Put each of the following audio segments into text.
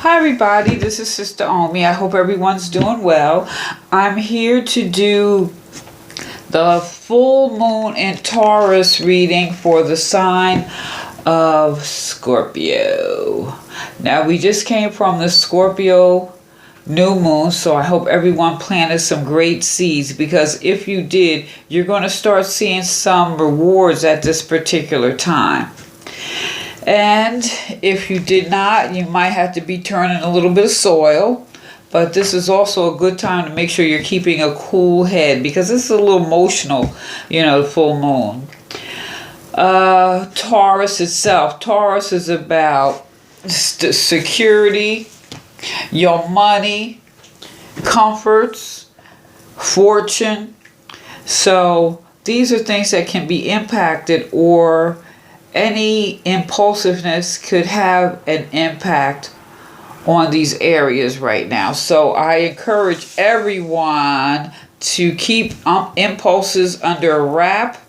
Hi everybody, this is Sister Omi. I hope everyone's doing well. I'm here to do the full moon in Taurus reading for the sign of Scorpio. Now we just came from the Scorpio new moon, so I hope everyone planted some great seeds, because if you did, you're going to start seeing some rewards at this particular time. And if you did not, you might have to be turning a little bit of soil. But this is also a good time to make sure you're keeping a cool head, because this is a little emotional, the full moon. Taurus itself. Taurus is about security, your money, comforts, fortune. So these are things that can be impacted, or any impulsiveness could have an impact on these areas right now. So I encourage everyone to keep impulses under wrap.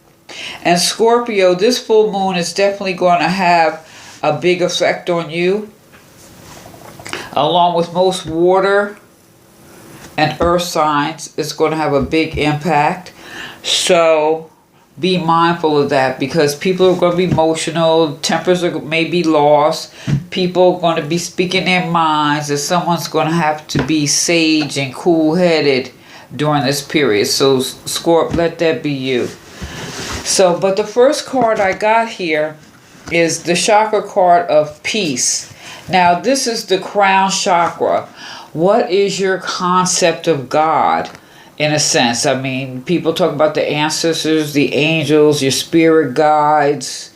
And Scorpio, this full moon is definitely going to have a big effect on you, along with most water and earth signs. It's going to have a big impact. So be mindful of that, because people are going to be emotional, tempers may be lost, people are going to be speaking their minds, and someone's going to have to be sage and cool-headed during this period. So Scorp, let that be you. So, but the first card I got here is the chakra card of peace. Now this is the crown chakra. What is your concept of God? In a sense, I mean, people talk about the ancestors, the angels, your spirit guides,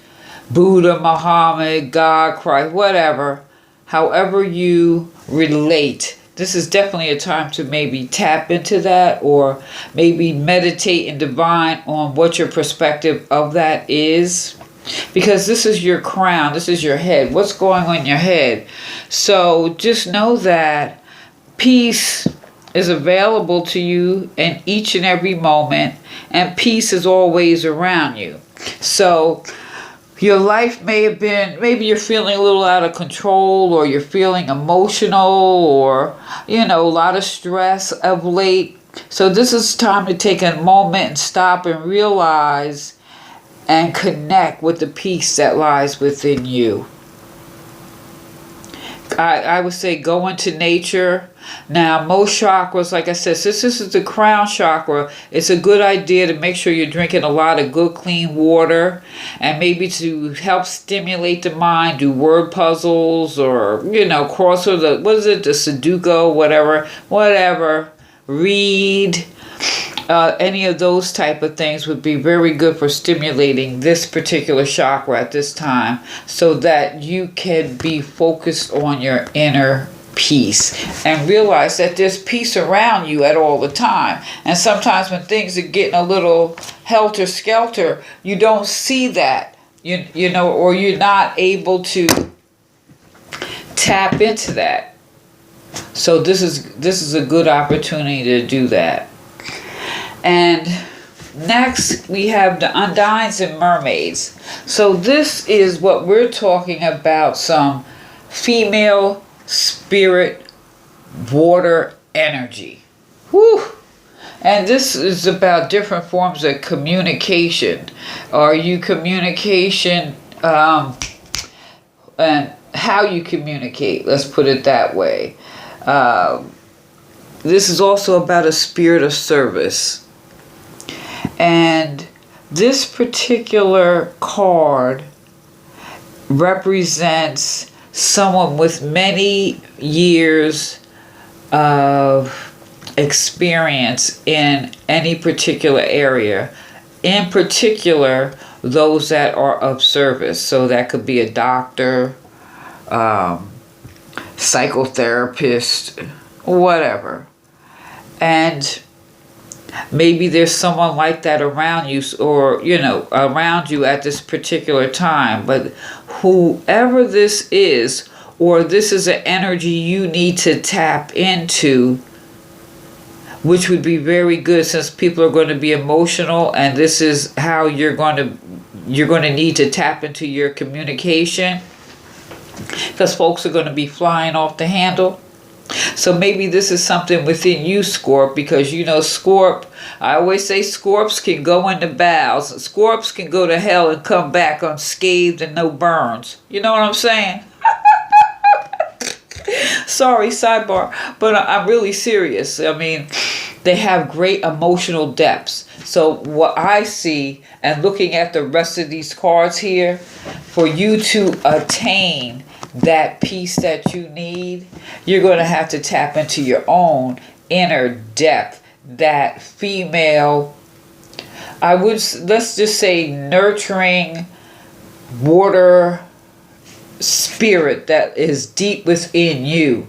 Buddha, Muhammad, God, Christ, whatever. However you relate. This is definitely a time to maybe tap into that, or maybe meditate and divine on what your perspective of that is. Because this is your crown, this is your head. What's going on in your head? So just know that peace is available to you in each and every moment, and peace is always around you. So your life may have been, maybe you're feeling a little out of control, or you're feeling emotional, or a lot of stress of late. So this is time to take a moment and stop and realize and connect with the peace that lies within you. I would say go into nature. Now, most chakras, like I said, since this is the crown chakra, it's a good idea to make sure you're drinking a lot of good, clean water, and maybe to help stimulate the mind, do word puzzles, or, crossword, the Sudoku, whatever, read. Any of those type of things would be very good for stimulating this particular chakra at this time, so that you can be focused on your inner peace and realize that there's peace around you at all the time. And sometimes when things are getting a little helter-skelter, you don't see that, or you're not able to tap into that. So this is a good opportunity to do that. And next we have the Undines and Mermaids. So this is what we're talking about, some female spirit water energy. Whew. And this is about different forms of communication. Are you communication, and how you communicate, let's put it that way. This is also about a spirit of service. And this particular card represents someone with many years of experience in any particular area. In particular, those that are of service. So that could be a doctor, psychotherapist, whatever. And maybe there's someone like that around you, or, around you at this particular time. But whoever this is, or this is an energy you need to tap into, which would be very good, since people are going to be emotional, and this is how you're going to need to tap into your communication. because folks are going to be flying off the handle. So maybe this is something within you, Scorp, because you know, Scorp, I always say Scorps can go into bowels. Scorps can go to hell and come back unscathed and no burns. You know what I'm saying? Sorry, sidebar, but I'm really serious. I mean, they have great emotional depths. So what I see, and looking at the rest of these cards here, for you to attain that peace that you need, you're going to have to tap into your own inner depth, that female, let's just say nurturing water spirit that is deep within you.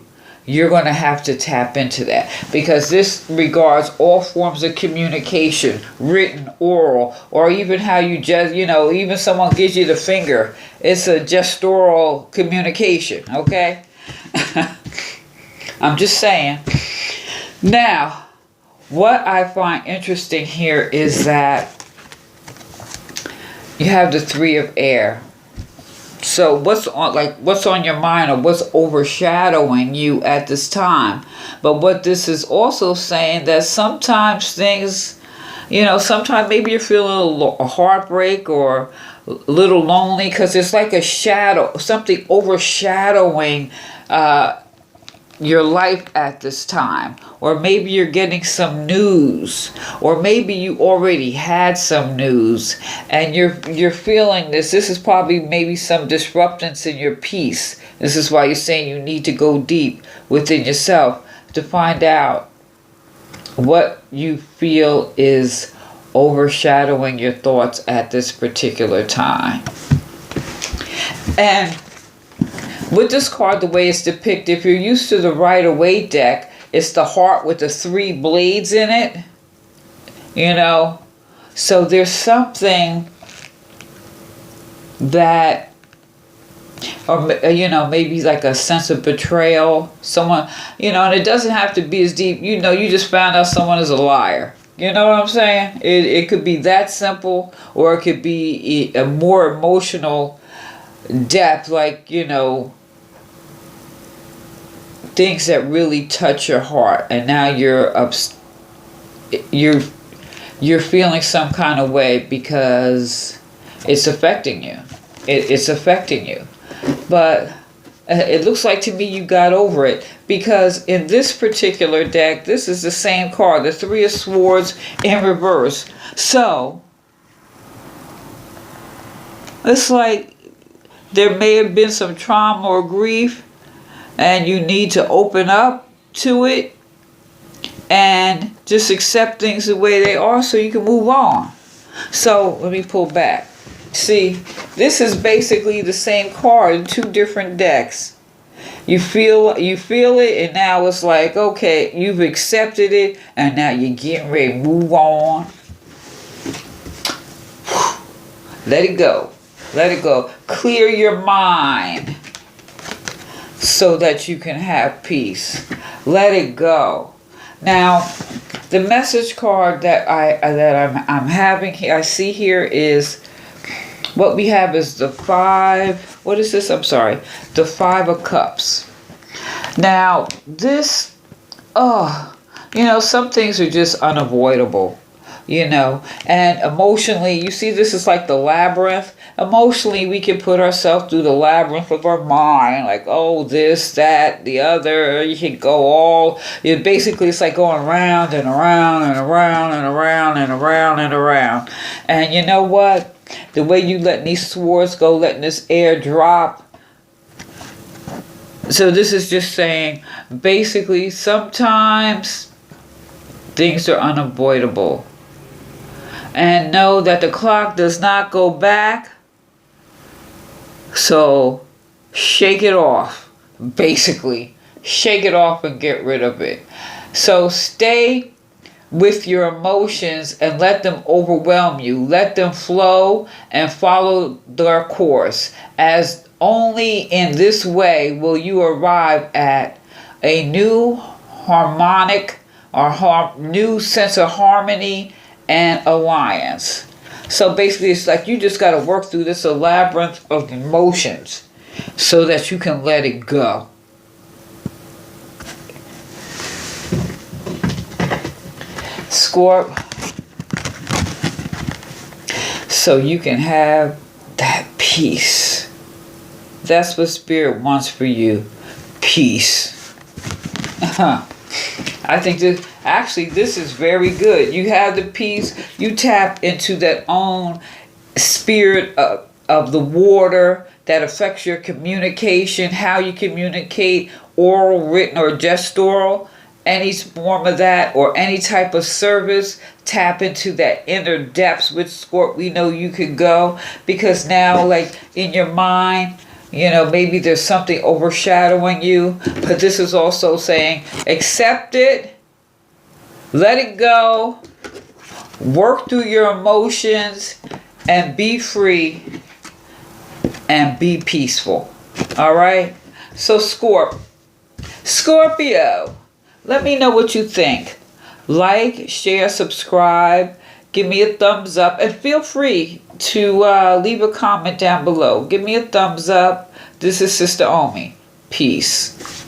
You're going to have to tap into that, because this regards all forms of communication, written, oral, or even how you just, even someone gives you the finger. It's a gestural communication, okay? I'm just saying. Now, what I find interesting here is that you have the Three of Air. So what's on your mind, or what's overshadowing you at this time? But what this is also saying, that sometimes things, sometimes maybe you're feeling a heartbreak or a little lonely, because it's like a shadow, something overshadowing your life at this time. Or maybe you're getting some news, or maybe you already had some news and you're feeling this is probably maybe some disruptance in your peace. This is why you're saying you need to go deep within yourself to find out what you feel is overshadowing your thoughts at this particular time. And with this card, the way it's depicted, if you're used to the Rider-Waite deck, it's the heart with the 3 blades in it, So there's something that, or, maybe like a sense of betrayal. Someone, and it doesn't have to be as deep. You just found out someone is a liar. You know what I'm saying? It could be that simple, or it could be a more emotional depth, like, things that really touch your heart, and now you're feeling some kind of way because it's affecting you. It's affecting you. But it looks like to me you got over it, because in this particular deck, this is the same card, the Three of Swords in reverse. So it's like there may have been some trauma or grief, and you need to open up to it and just accept things the way they are so you can move on. So let me pull back. See, this is basically the same card in 2 different decks. You feel it, and now it's like, okay, you've accepted it, and now you're getting ready to move on. Let it go. Let it go. Clear your mind so that you can have peace. Let it go. Now, the message card that I'm having here, I see here, is what we have is the 5. What is this? I'm sorry. The 5 of Cups. Now, this, some things are just unavoidable. And emotionally, you see, this is like the labyrinth. Emotionally, we can put ourselves through the labyrinth of our mind, like, oh, this, that, the other. You can go basically, it's like going round and around and around and around and around and around. And you know what? The way you letting these swords go, letting this air drop. So this is just saying, basically, sometimes things are unavoidable. And know that the clock does not go back. So shake it off. Basically, shake it off and get rid of it. So stay with your emotions and let them overwhelm you. Let them flow and follow their course, as only in this way will you arrive at a new harmonic or new sense of harmony and alliance. So basically, it's like you just got to work through this labyrinth of emotions. so that you can let it go. Scorp, so you can have that peace. That's what Spirit wants for you. Peace. I think this is very good. You have the peace. You tap into that own spirit of the water that affects your communication, how you communicate, oral, written, or gestural. Any form of that, or any type of service. Tap into that inner depths with Scorp. We know you can go, because now, like in your mind, maybe there's something overshadowing you, but this is also saying accept it, let it go, work through your emotions, and be free and be peaceful. All right? So Scorpio, let me know what you think. Like, share, subscribe, give me a thumbs up, and feel free to leave a comment down below. Give me a thumbs up. This is Sister Omi. Peace.